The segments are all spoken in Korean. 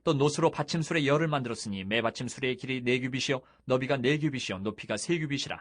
또 노스로 받침술의 열을 만들었으니 매 받침술의 길이 4규빗이요 너비가 4규빗이요 높이가 3규빗이라.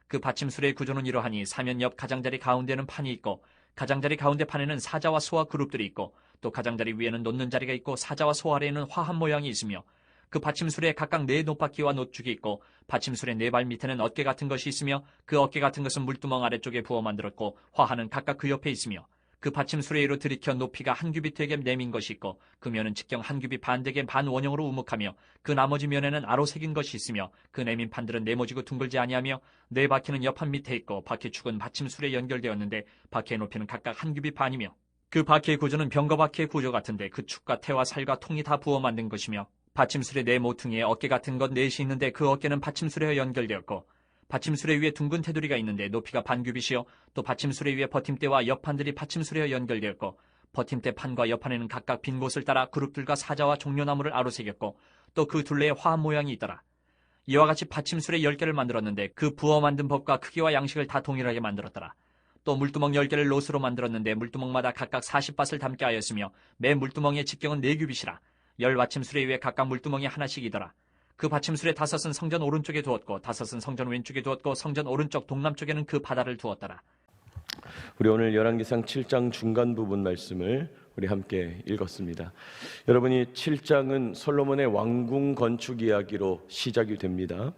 그 받침술의 구조는 이러하니 사면 옆 가장자리 가운데는 판이 있고 가장자리 가운데 판에는 사자와 소와 그룹들이 있고 또 가장자리 위에는 놓는 자리가 있고 사자와 소 아래에는 화한 모양이 있으며 그 받침술에 각각 4 놋바퀴와 놋죽이 있고 받침술의 4발 밑에는 어깨 같은 것이 있으며 그 어깨 같은 것은 물두멍 아래쪽에 부어 만들었고 화하는 각각 그 옆에 있으며 그 받침술에 위로 들이켜 높이가 한 규빗 되게 내민 것이 있고 그 면은 직경 한 규빗 반 되게 반 원형으로 우묵하며 그 나머지 면에는 아로 새긴 것이 있으며 그 내민 판들은 네모지고 둥글지 아니하며 4바퀴는 옆판 밑에 있고 바퀴축은 받침술에 연결되었는데 바퀴의 높이는 각각 한 규빗 반이며 그 바퀴의 구조는 병거 바퀴의 구조 같은데 그 축과 태와 살과 통이 다 부어 만든 것이며 받침술의 4 모퉁이에 어깨 같은 것 4이 있는데 그 어깨는 받침술에 연결되었고 받침술에 위에 둥근 테두리가 있는데 높이가 반 규빗이요 또 받침술에 위에 버팀대와 옆판들이 받침술에 연결되었고 버팀대 판과 옆판에는 각각 빈 곳을 따라 그룹들과 사자와 종려나무를 아로새겼고 또 그 둘레에 화한 모양이 있더라. 이와 같이 받침술의 10개를 만들었는데 그 부어 만든 법과 크기와 양식을 다 동일하게 만들었더라. 또 물두멍 10개를 놋으로 만들었는데 물두멍마다 각각 40밭을 담게 하였으며 매 물두멍의 직경은 4규빗이라. 10받침술에 위에 각각 물두멍이 하나씩이더라. 그 받침술의 5은 성전 오른쪽에 두었고 5은 성전 왼쪽에 두었고 성전 오른쪽 동남쪽에는 그 바다를 두었더라. 우리 오늘 열왕기상 7장 중간 부분 말씀을 우리 함께 읽었습니다. 여러분이 7장은 솔로몬의 왕궁 건축 이야기로 시작이 됩니다.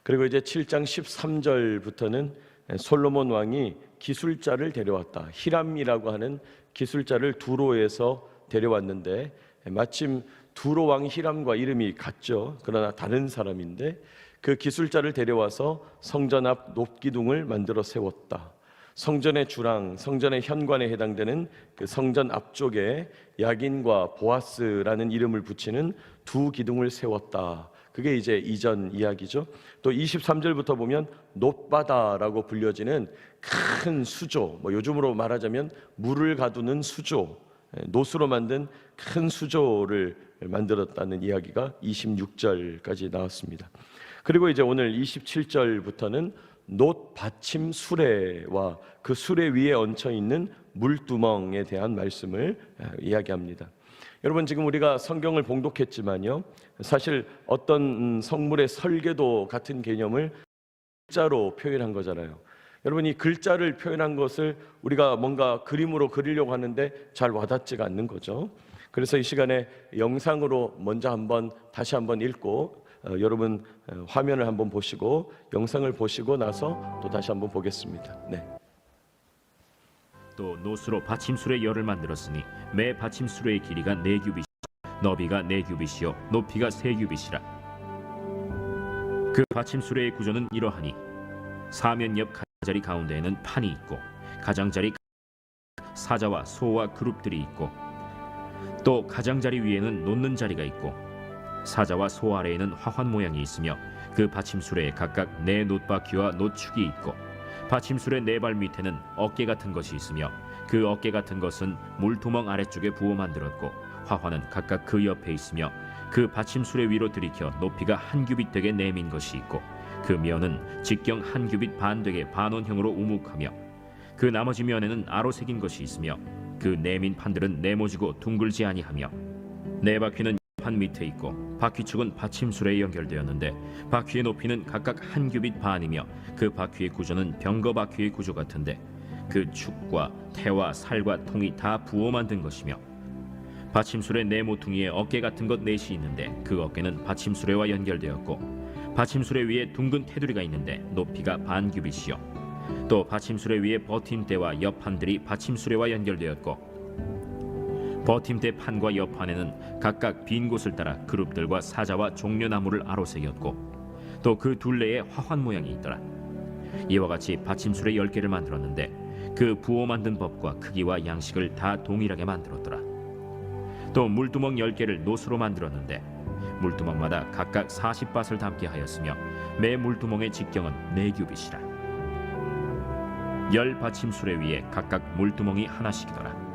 그리고 이제 7장 13절부터는 솔로몬 왕이 기술자를 데려왔다. 히람이라고 하는 기술자를 두로에서 데려왔는데 마침 두로 왕 히람과 이름이 같죠. 그러나 다른 사람인데 그 기술자를 데려와서 성전 앞 높기둥을 만들어 세웠다. 성전의 주랑, 성전의 현관에 해당되는 그 성전 앞쪽에 야긴과 보아스라는 이름을 붙이는 2 기둥을 세웠다. 그게 이제 이전 이야기죠. 또 23절부터 보면 놋바다라고 불려지는 큰 수조, 요즘으로 말하자면 물을 가두는 수조, 놋으로 만든 큰 수조를 만들었다는 이야기가 26절까지 나왔습니다. 그리고 이제 오늘 27절부터는 놋 받침 수레와 그 수레 위에 얹혀 있는 물두멍에 대한 말씀을 이야기합니다. 여러분, 지금 우리가 성경을 봉독했지만요, 사실 어떤 성물의 설계도 같은 개념을 글자로 표현한 거잖아요. 여러분, 이 글자를 표현한 것을 우리가 뭔가 그림으로 그리려고 하는데 잘 와닿지가 않는 거죠. 그래서 이 시간에 영상으로 먼저 다시 한번 읽고 여러분 화면을 한번 보시고 영상을 보시고 나서 또 다시 한번 보겠습니다. 네. 또 놋으로 받침술의 열을 만들었으니 매 받침술의 길이가 4규빗, 너비가 4규빗이요 높이가 3규빗이라. 그 받침술의 구조는 이러하니 사면 옆 가장자리 가운데에는 판이 있고 가장자리 사자와 소와 그룹들이 있고 또 가장자리 위에는 놓는 자리가 있고 사자와 소 아래에는 화환 모양이 있으며 그 받침술에 각각 4 놋바퀴와 놋축이 있고 받침술의 4발 밑에는 어깨 같은 것이 있으며 그 어깨 같은 것은 물두멍 아래쪽에 부어 만들었고 화환은 각각 그 옆에 있으며 그 받침술의 위로 들이켜 높이가 한 규빗 되게 내민 것이 있고 그 면은 직경 한 규빗 반 되게 반원형으로 우묵하며 그 나머지 면에는 아로 새긴 것이 있으며 그 내민 판들은 네모지고 둥글지 아니하며 4바퀴는 판 밑에 있고 바퀴축은 받침술에 연결되었는데 바퀴의 높이는 각각 한 규빗 반이며 그 바퀴의 구조는 병거 바퀴의 구조 같은데 그 축과 태와 살과 통이 다 부어 만든 것이며 받침술의 4 모퉁이에 어깨 같은 것 4이 있는데 그 어깨는 받침술에와 연결되었고 받침술의 위에 둥근 테두리가 있는데 높이가 반 규빗이요 또 받침술의 위에 버팀대와 옆판들이 받침술에와 연결되었고 버팀대 판과 옆판에는 각각 빈 곳을 따라 그룹들과 사자와 종려나무를 아로새겼고 또 그 둘레에 화환 모양이 있더라. 이와 같이 받침술의 10개를 만들었는데 그 부어 만든 법과 크기와 양식을 다 동일하게 만들었더라. 또 물두멍 10개를 놋으로 만들었는데 물두멍마다 각각 40밭을 담게 하였으며 매 물두멍의 직경은 4규빗이라. 10 받침술에 위에 각각 물두멍이 하나씩이더라.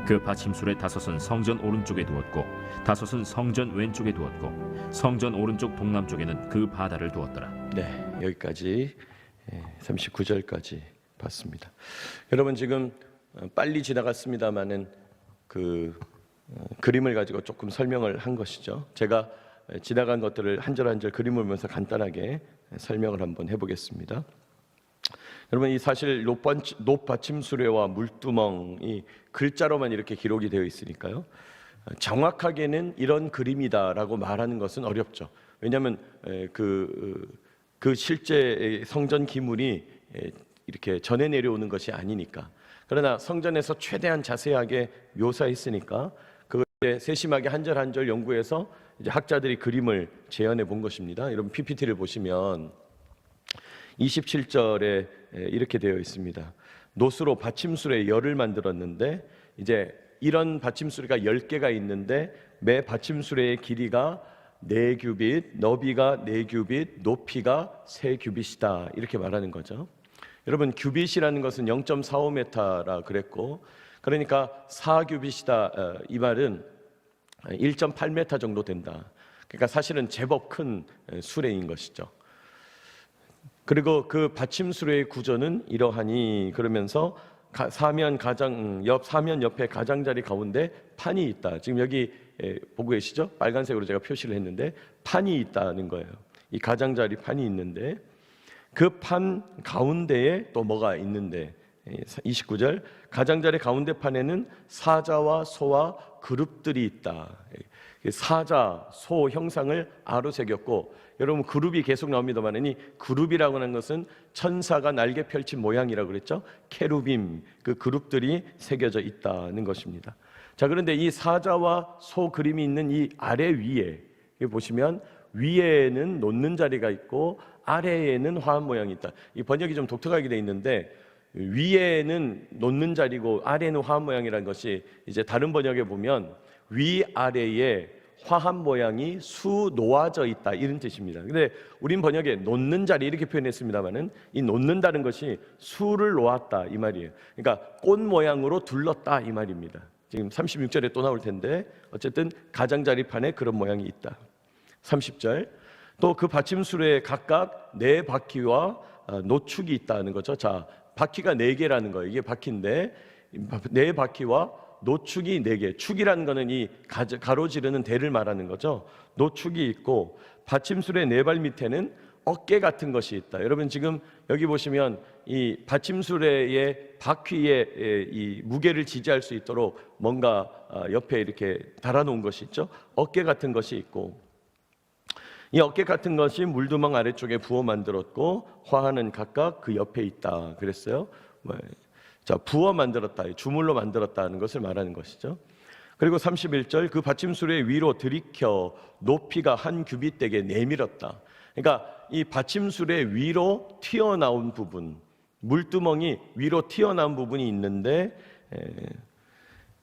그 받침술의 5은 성전 오른쪽에 두었고 5은 성전 왼쪽에 두었고 성전 오른쪽 동남쪽에는 그 바다를 두었더라. 네, 여기까지 39절까지 봤습니다. 여러분, 지금 빨리 지나갔습니다마는 그 그림을 가지고 조금 설명을 한 것이죠. 제가 지나간 것들을 한 절 한 절 그림을 보면서 간단하게 설명을 한번 해보겠습니다. 여러분, 이 사실 높받침수레와 물두멍이 글자로만 이렇게 기록이 되어 있으니까요, 정확하게는 이런 그림이다라고 말하는 것은 어렵죠. 왜냐하면 그 실제 성전 기물이 이렇게 전해 내려오는 것이 아니니까. 그러나 성전에서 최대한 자세하게 묘사했으니까 그걸 세심하게 한 절 한 절 연구해서 이제 학자들이 그림을 재현해 본 것입니다. 여러분, PPT를 보시면 27절에 이렇게 되어 있습니다. 노수로 받침술에 열을 만들었는데, 이제 이런 받침술가 10개가 있는데 매 받침술의 길이가 4규빗, 너비가 4규빗, 높이가 3규빗이다, 이렇게 말하는 거죠. 여러분, 규빗이라는 것은 0.45m라 그랬고, 그러니까 4규빗이다, 이 말은 1.8m 정도 된다. 그러니까 사실은 제법 큰 수레인 것이죠. 그리고 그 받침수레의 구조는 이러하니, 그러면서 사면 옆에 가장자리 가운데 판이 있다. 지금 여기 보고 계시죠? 빨간색으로 제가 표시를 했는데 판이 있다는 거예요. 이 가장자리 판이 있는데 그 판 가운데에 또 뭐가 있는데, 29절, 가장자리 가운데 판에는 사자와 소와 그룹들이 있다. 사자, 소 형상을 아로 새겼고, 여러분 그룹이 계속 나옵니다만, 이 그룹이라고 하는 것은 천사가 날개 펼친 모양이라고 그랬죠. 케루빔, 그 그룹들이 새겨져 있다는 것입니다. 자, 그런데 이 사자와 소 그림이 있는 이 아래 위에 보시면 위에는 놓는 자리가 있고 아래에는 화한 모양이 있다. 이 번역이 좀 독특하게 돼 있는데, 위에는 놓는 자리고 아래는 화한 모양이라는 것이 이제 다른 번역에 보면 위아래에 화한 모양이 수 놓아져 있다, 이런 뜻입니다. 근데 우린 번역에 놓는 자리 이렇게 표현했습니다만은, 이 놓는다는 것이 수를 놓았다, 이 말이에요. 그러니까 꽃 모양으로 둘렀다, 이 말입니다. 지금 36절에 또 나올 텐데, 어쨌든 가장자리판에 그런 모양이 있다. 30절, 또 그 받침술에 각각 4바퀴와 노축이 있다는 거죠. 자, 바퀴가 4개라는 거예요. 이게 바퀴인데 4바퀴와 노축이 4개. 축이라는 거는 이 가로지르는 대를 말하는 거죠. 노축이 있고, 받침술의 4발 밑에는 어깨 같은 것이 있다. 여러분, 지금 여기 보시면 이 받침술의 바퀴에 이 무게를 지지할 수 있도록 뭔가 옆에 이렇게 달아놓은 것이 있죠. 어깨 같은 것이 있고, 이 어깨 같은 것이 물두멍 아래쪽에 부어 만들었고, 화하는 각각 그 옆에 있다 그랬어요. 자, 부어 만들었다, 주물로 만들었다는 것을 말하는 것이죠. 그리고 31절, 그 받침술의 위로 들이켜 높이가 1규빗되게 내밀었다. 그러니까 이 받침술의 위로 튀어나온 부분, 물두멍이 위로 튀어나온 부분이 있는데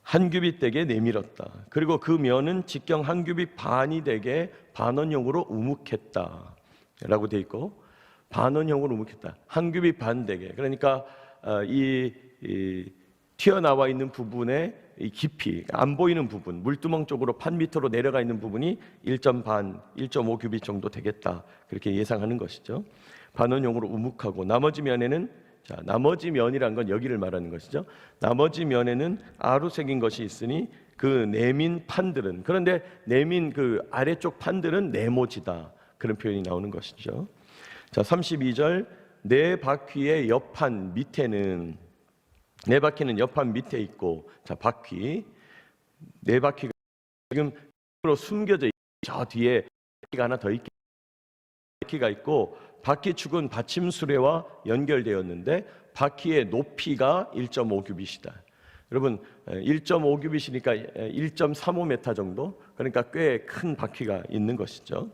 1규빗되게 내밀었다. 그리고 그 면은 직경 1규빗 반이 되게 반원형으로 우묵했다 라고 돼 있고, 반원형으로 우묵했다, 1규빗 반 되게. 그러니까 이 튀어나와 있는 부분의 이 깊이, 안 보이는 부분, 물두멍 쪽으로 판 밑으로 내려가 있는 부분이 1.5규빗 정도 되겠다, 그렇게 예상하는 것이죠. 반원형으로 우묵하고, 나머지 면에는, 자, 나머지 면이란 건 여기를 말하는 것이죠. 나머지 면에는 아로 새긴 것이 있으니 그 내민 판들은, 그런데 내민 그 아래쪽 판들은 네모지다, 그런 표현이 나오는 것이죠. 자, 32절, 4바퀴의 옆판 밑에는, 4바퀴는 옆판 밑에 있고, 자, 바퀴 4바퀴가 지금 숨겨져 있고, 저 뒤에 바퀴가 하나 더 있게, 바퀴가 있고, 바퀴축은 받침수레와 연결되었는데 바퀴의 높이가 1.5규빗이다. 여러분, 1.5규빗이니까 1.35m 정도, 그러니까 꽤 큰 바퀴가 있는 것이죠.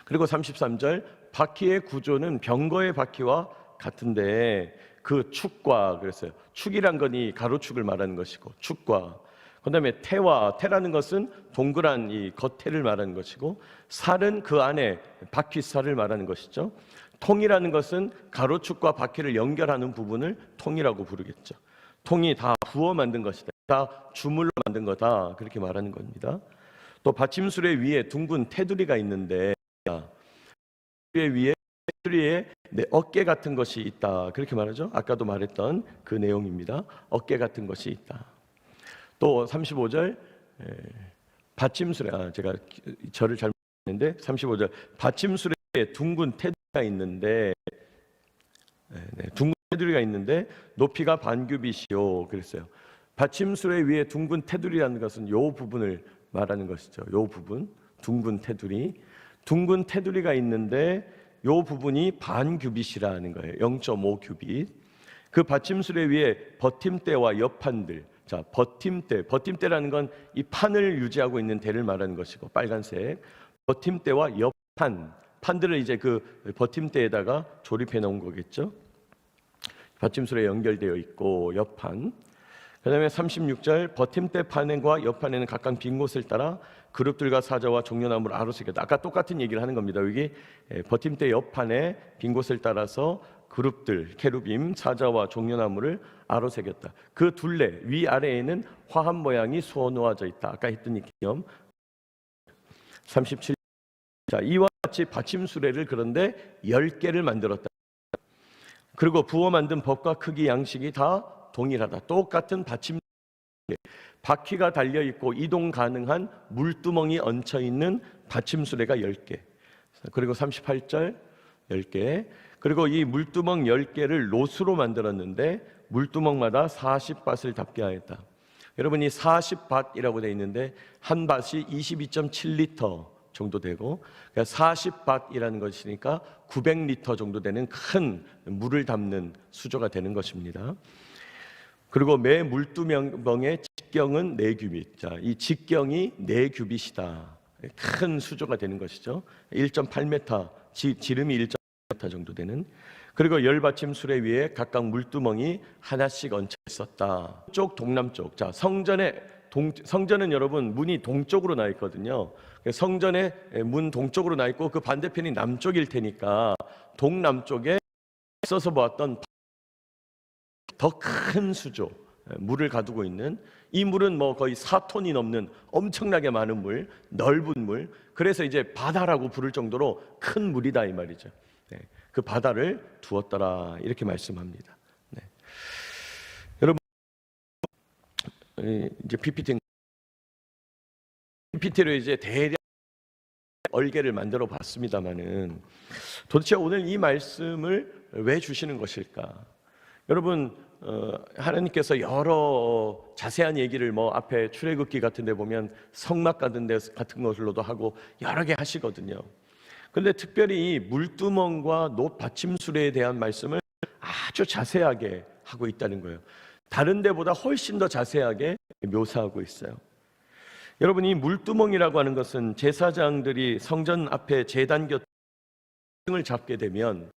그리고 33절, 바퀴의 구조는 병거의 바퀴와 같은데 그 축과, 그랬어요. 축이란 건 이 가로축을 말하는 것이고, 축과, 그다음에 태라는 것은 동그란 이 겉태를 말하는 것이고, 살은 그 안에 바퀴살을 말하는 것이죠. 통이라는 것은 가로축과 바퀴를 연결하는 부분을 통이라고 부르겠죠. 통이 다 부어 만든 것이다, 다 주물로 만든 거다, 그렇게 말하는 겁니다. 또 받침술의 위에 둥근 테두리가 있는데, 위에 테두리에 어깨 같은 것이 있다, 그렇게 말하죠. 아까도 말했던 그 내용입니다. 어깨 같은 것이 있다. 또 35절, 받침술에 제가 절을 잘못했는데 35절 받침술에 둥근 테두리가 있는데 둥근 테두리가 있는데 높이가 반규빗이요 그랬어요. 받침술에 위에 둥근 테두리라는 것은 요 부분을 말하는 것이죠. 요 부분 둥근 테두리가 있는데 요 부분이 반규빗이라는 거예요. 0.5규빗. 그 받침술에 위에 버팀대와 옆판들. 자, 버팀대라는 건 이 판을 유지하고 있는 대를 말하는 것이고 빨간색. 버팀대와 판들을 이제 그 버팀대에다가 조립해 놓은 거겠죠. 받침술에 연결되어 있고 옆판. 그다음에 36절 버팀대 판과 옆판에는 각각 빈 곳을 따라 그룹들과 사자와 종려나무를 아로새겼다. 아까 똑같은 얘기를 하는 겁니다. 여기 버팀대 옆판에 빈 곳을 따라서 그룹들, 케루빔, 사자와 종려나무를 아로새겼다. 그 둘레 위아래에는 화합 모양이 수놓아져 있다. 아까 했던 이 기념. 37. 자, 이와 같이 받침수레를 그런데 10개를 만들었다. 그리고 부어 만든 법과 크기 양식이 다 동일하다. 똑같은 받침 바퀴가 달려 있고 이동 가능한 물두멍이 얹혀 있는 받침수레가 10개. 그리고 38절 10개. 그리고 이 물두멍 10개를 롯으로 만들었는데 물두멍마다 40밭을 덮게 하였다. 여러분 이 40밭이라고 되어 있는데 한 밭이 22.7리터 정도 되고 40밭이라는 것이니까 900리터 정도 되는 큰 물을 담는 수조가 되는 것입니다. 그리고 매 물두멍의 직경은 4규빗. 자, 이 직경이 4규빗이다. 큰 수조가 되는 것이죠. 1.8m, 지름이 1.8m 정도 되는. 그리고 열받침 수레 위에 각각 물두멍이 하나씩 얹혀 있었다. 쪽 동남쪽. 자, 성전은 여러분 문이 동쪽으로 나 있거든요. 성전의 문 동쪽으로 나 있고 그 반대편이 남쪽일 테니까 동남쪽에 써서 보았던 더 큰 수조, 물을 가두고 있는 이 물은 뭐 거의 4톤이 넘는 엄청나게 많은 물, 넓은 물. 그래서 이제 바다라고 부를 정도로 큰 물이다 이 말이죠. 그 바다를 두었더라 이렇게 말씀합니다. 여러분 이제 PPT로 이제 대략 얼개를 만들어 봤습니다만은 도대체 오늘 이 말씀을 왜 주시는 것일까? 여러분 하나님께서 여러 자세한 얘기를 뭐 앞에 출애굽기 같은 데 보면 성막 같은 것으로도 하고 여러 개 하시거든요. 그런데 특별히 이 물두멍과 놋 받침수레에 대한 말씀을 아주 자세하게 하고 있다는 거예요. 다른 데보다 훨씬 더 자세하게 묘사하고 있어요. 여러분 이 물두멍이라고 하는 것은 제사장들이 성전 앞에 제단 곁에 짐승을 잡게 되면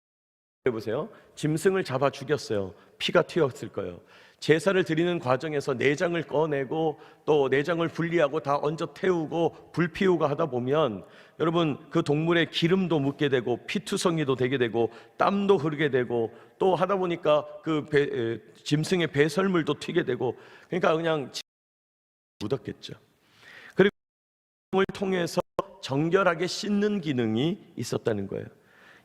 보세요. 짐승을 잡아 죽였어요. 피가 튀었을 거예요. 제사를 드리는 과정에서 내장을 꺼내고 또 내장을 분리하고 다 얹어 태우고 불 피우고 하다 보면 여러분 그 동물의 기름도 묻게 되고 피투성이도 되게 되고 땀도 흐르게 되고 또 하다 보니까 그 짐승의 배설물도 튀게 되고 그러니까 그냥 묻었겠죠. 그리고 을 통해서 정결하게 씻는 기능이 있었다는 거예요.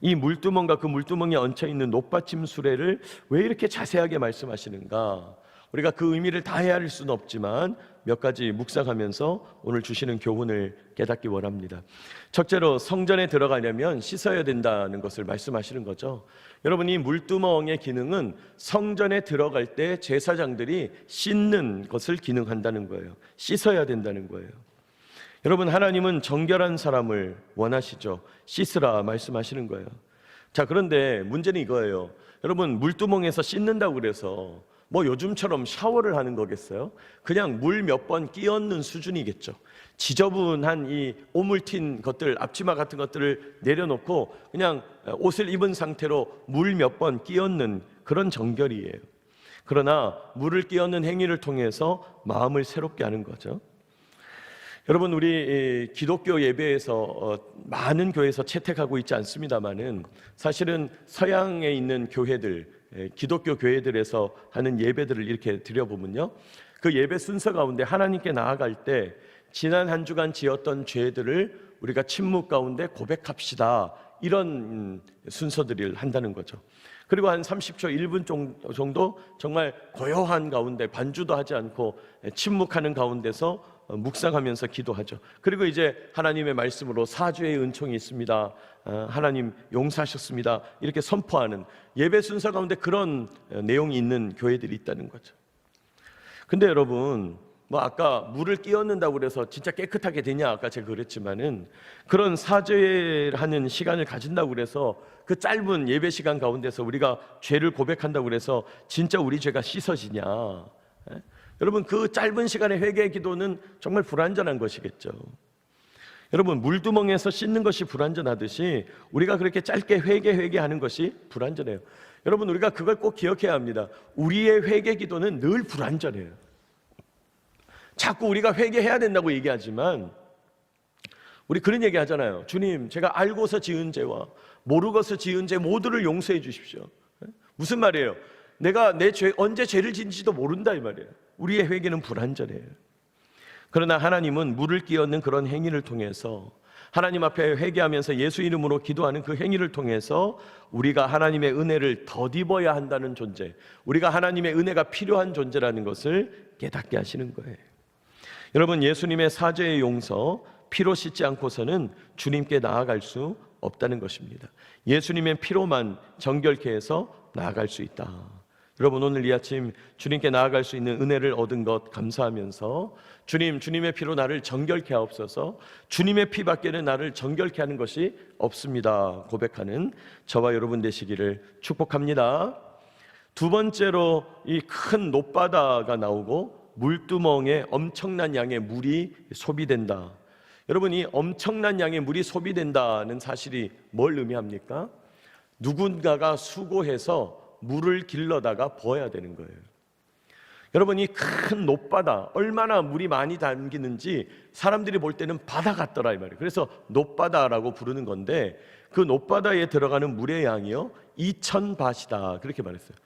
이 물두멍과 그 물두멍에 얹혀 있는 놋받침 수레를 왜 이렇게 자세하게 말씀하시는가? 우리가 그 의미를 다 헤아릴 수는 없지만 몇 가지 묵상하면서 오늘 주시는 교훈을 깨닫기 원합니다. 첫째로 성전에 들어가려면 씻어야 된다는 것을 말씀하시는 거죠. 여러분 이 물두멍의 기능은 성전에 들어갈 때 제사장들이 씻는 것을 기능한다는 거예요. 씻어야 된다는 거예요. 여러분 하나님은 정결한 사람을 원하시죠. 씻으라 말씀하시는 거예요. 자, 그런데 문제는 이거예요. 여러분 물두멍에서 씻는다고 그래서 뭐 요즘처럼 샤워를 하는 거겠어요? 그냥 물 몇 번 끼얹는 수준이겠죠. 지저분한 이 오물 튄 것들, 앞치마 같은 것들을 내려놓고 그냥 옷을 입은 상태로 물 몇 번 끼얹는 그런 정결이에요. 그러나 물을 끼얹는 행위를 통해서 마음을 새롭게 하는 거죠. 여러분 우리 기독교 예배에서 많은 교회에서 채택하고 있지 않습니다만은 사실은 서양에 있는 교회들, 기독교 교회들에서 하는 예배들을 이렇게 드려보면요, 그 예배 순서 가운데 하나님께 나아갈 때 지난 한 주간 지었던 죄들을 우리가 침묵 가운데 고백합시다, 이런 순서들을 한다는 거죠. 그리고 한 30초 1분 정도 정말 고요한 가운데 반주도 하지 않고 침묵하는 가운데서 묵상하면서 기도하죠. 그리고 이제 하나님의 말씀으로 사죄의 은총이 있습니다. 하나님 용서하셨습니다. 이렇게 선포하는 예배 순서 가운데 그런 내용이 있는 교회들이 있다는 거죠. 근데 여러분, 아까 물을 끼얹는다고 그래서 진짜 깨끗하게 되냐? 아까 제가 그랬지만은 그런 사죄하는 시간을 가진다고 그래서 그 짧은 예배 시간 가운데서 우리가 죄를 고백한다고 그래서 진짜 우리 죄가 씻어지냐? 여러분, 그 짧은 시간의 회개의 기도는 정말 불완전한 것이겠죠. 여러분, 물두멍에서 씻는 것이 불완전하듯이 우리가 그렇게 짧게 회개하는 것이 불완전해요. 여러분, 우리가 그걸 꼭 기억해야 합니다. 우리의 회개 기도는 늘 불완전해요. 자꾸 우리가 회개해야 된다고 얘기하지만 우리 그런 얘기 하잖아요. 주님, 제가 알고서 지은 죄와 모르고서 지은 죄 모두를 용서해 주십시오. 무슨 말이에요? 내가 언제 죄를 지은지도 모른다 이 말이에요. 우리의 회개는 불완전해요. 그러나 하나님은 물을 끼얹는 그런 행위를 통해서 하나님 앞에 회개하면서 예수 이름으로 기도하는 그 행위를 통해서 우리가 하나님의 은혜를 덧입어야 한다는 존재, 우리가 하나님의 은혜가 필요한 존재라는 것을 깨닫게 하시는 거예요. 여러분, 예수님의 사죄의 용서, 피로 씻지 않고서는 주님께 나아갈 수 없다는 것입니다. 예수님의 피로만 정결케 해서 나아갈 수 있다. 여러분, 오늘 이 아침 주님께 나아갈 수 있는 은혜를 얻은 것 감사하면서 주님의 피로 나를 정결케 하옵소서, 주님의 피밖에는 나를 정결케 하는 것이 없습니다 고백하는 저와 여러분 되시기를 축복합니다. 두 번째로 이 큰 높바다가 나오고 물두멍에 엄청난 양의 물이 소비된다. 여러분, 이 엄청난 양의 물이 소비된다는 사실이 뭘 의미합니까? 누군가가 수고해서 물을 길러다가 부어야 되는 거예요. 여러분, 이 큰 높바다, 얼마나 물이 많이 담기는지 사람들이 볼 때는 바다 같더라 이 말이에요. 그래서 높바다라고 부르는 건데 그 높바다에 들어가는 물의 양이요 2000밭이다 그렇게 말했어요.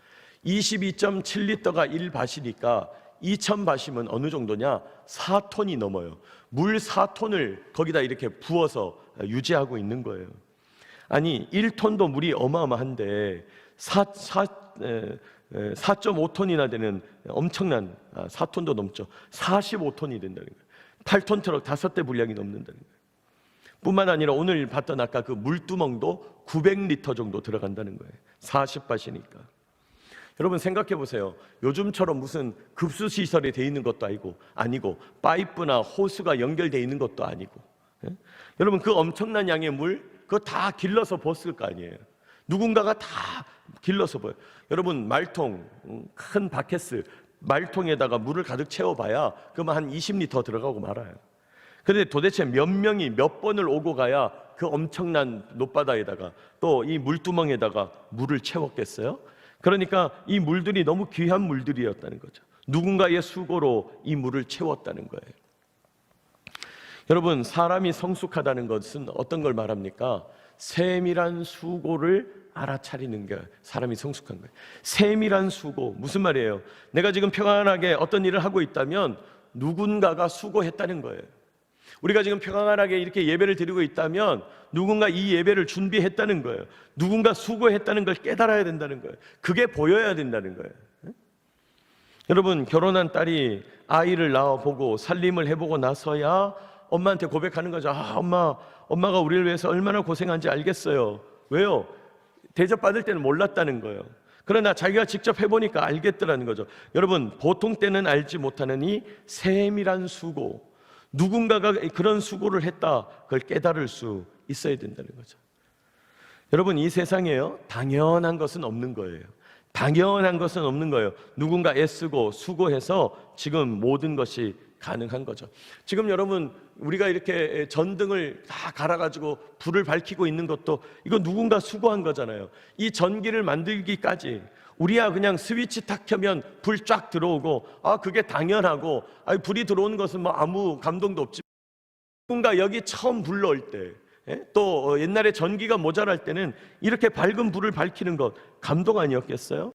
22.7리터가 1밭이니까 2000밭이면 어느 정도냐? 4톤이 넘어요. 물 4톤을 거기다 이렇게 부어서 유지하고 있는 거예요. 아니, 1톤도 물이 어마어마한데 4.5톤이나 되는 엄청난 4톤도 넘죠. 45톤이 된다는 거예요. 8톤 트럭 5대 분량이 넘는다는 거예요. 뿐만 아니라 오늘 봤던 아까 그 물두멍도 900리터 정도 들어간다는 거예요. 40밭이니까. 여러분 생각해 보세요. 요즘처럼 무슨 급수 시설이 돼 있는 것도 아니고 파이프나 호수가 연결돼 있는 것도 아니고, 여러분 그 엄청난 양의 물 그거 다 길러서 부었을 거 아니에요. 누군가가 다 길러서 부어요. 여러분 말통, 큰 바켓스 말통에다가 물을 가득 채워봐야 그만 한 20리터 들어가고 말아요. 그런데 도대체 몇 명이 몇 번을 오고 가야 그 엄청난 높바다에다가 또 이 물두멍에다가 물을 채웠겠어요? 그러니까 이 물들이 너무 귀한 물들이었다는 거죠. 누군가의 수고로 이 물을 채웠다는 거예요. 여러분, 사람이 성숙하다는 것은 어떤 걸 말합니까? 세밀한 수고를 알아차리는 게 사람이 성숙한 거예요. 세밀한 수고, 무슨 말이에요? 내가 지금 평안하게 어떤 일을 하고 있다면 누군가가 수고했다는 거예요. 우리가 지금 평안하게 이렇게 예배를 드리고 있다면 누군가 이 예배를 준비했다는 거예요. 누군가 수고했다는 걸 깨달아야 된다는 거예요. 그게 보여야 된다는 거예요. 여러분, 결혼한 딸이 아이를 낳아보고 살림을 해보고 나서야 엄마한테 고백하는 거죠. 엄마가 우리를 위해서 얼마나 고생한지 알겠어요. 왜요? 대접받을 때는 몰랐다는 거예요. 그러나 자기가 직접 해보니까 알겠더라는 거죠. 여러분, 보통 때는 알지 못하는 이 세밀한 수고, 누군가가 그런 수고를 했다, 그걸 깨달을 수 있어야 된다는 거죠. 여러분, 이 세상에요 당연한 것은 없는 거예요. 당연한 것은 없는 거예요. 누군가 애쓰고 수고해서 지금 모든 것이 가능한 거죠. 지금 여러분, 우리가 이렇게 전등을 다 갈아가지고 불을 밝히고 있는 것도 이거 누군가 수고한 거잖아요. 이 전기를 만들기까지 우리야 그냥 스위치 탁 켜면 불 쫙 들어오고 그게 당연하고 불이 들어오는 것은 뭐 아무 감동도 없지. 누군가 여기 처음 불 넣을 때 또 옛날에 전기가 모자랄 때는 이렇게 밝은 불을 밝히는 것 감동 아니었겠어요?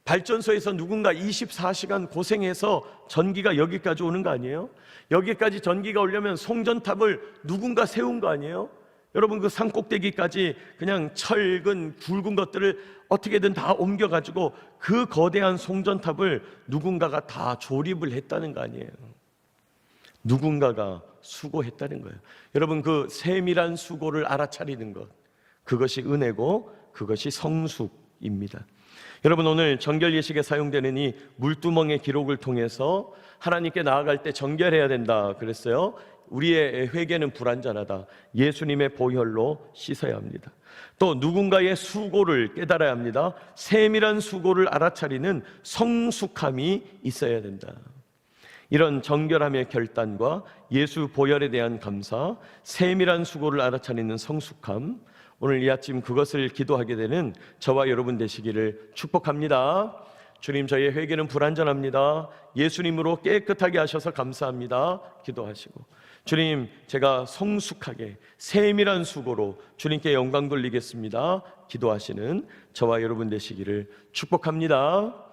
발전소에서 누군가 24시간 고생해서 전기가 여기까지 오는 거 아니에요? 여기까지 전기가 오려면 송전탑을 누군가 세운 거 아니에요? 여러분, 그 산꼭대기까지 그냥 철근 굵은 것들을 어떻게든 다 옮겨가지고 그 거대한 송전탑을 누군가가 다 조립을 했다는 거 아니에요? 누군가가 수고했다는 거예요. 여러분, 그 세밀한 수고를 알아차리는 것, 그것이 은혜고 그것이 성숙입니다. 여러분, 오늘 정결 예식에 사용되는 이 물두멍의 기록을 통해서 하나님께 나아갈 때 정결해야 된다 그랬어요. 우리의 회개는 불완전하다. 예수님의 보혈로 씻어야 합니다. 또 누군가의 수고를 깨달아야 합니다. 세밀한 수고를 알아차리는 성숙함이 있어야 된다. 이런 정결함의 결단과 예수 보혈에 대한 감사, 세밀한 수고를 알아차리는 성숙함, 오늘 이 아침 그것을 기도하게 되는 저와 여러분 되시기를 축복합니다. 주님, 저희의 회개는 불완전합니다. 예수님으로 깨끗하게 하셔서 감사합니다. 기도하시고, 주님, 제가 성숙하게 세밀한 수고로 주님께 영광 돌리겠습니다. 기도하시는 저와 여러분 되시기를 축복합니다.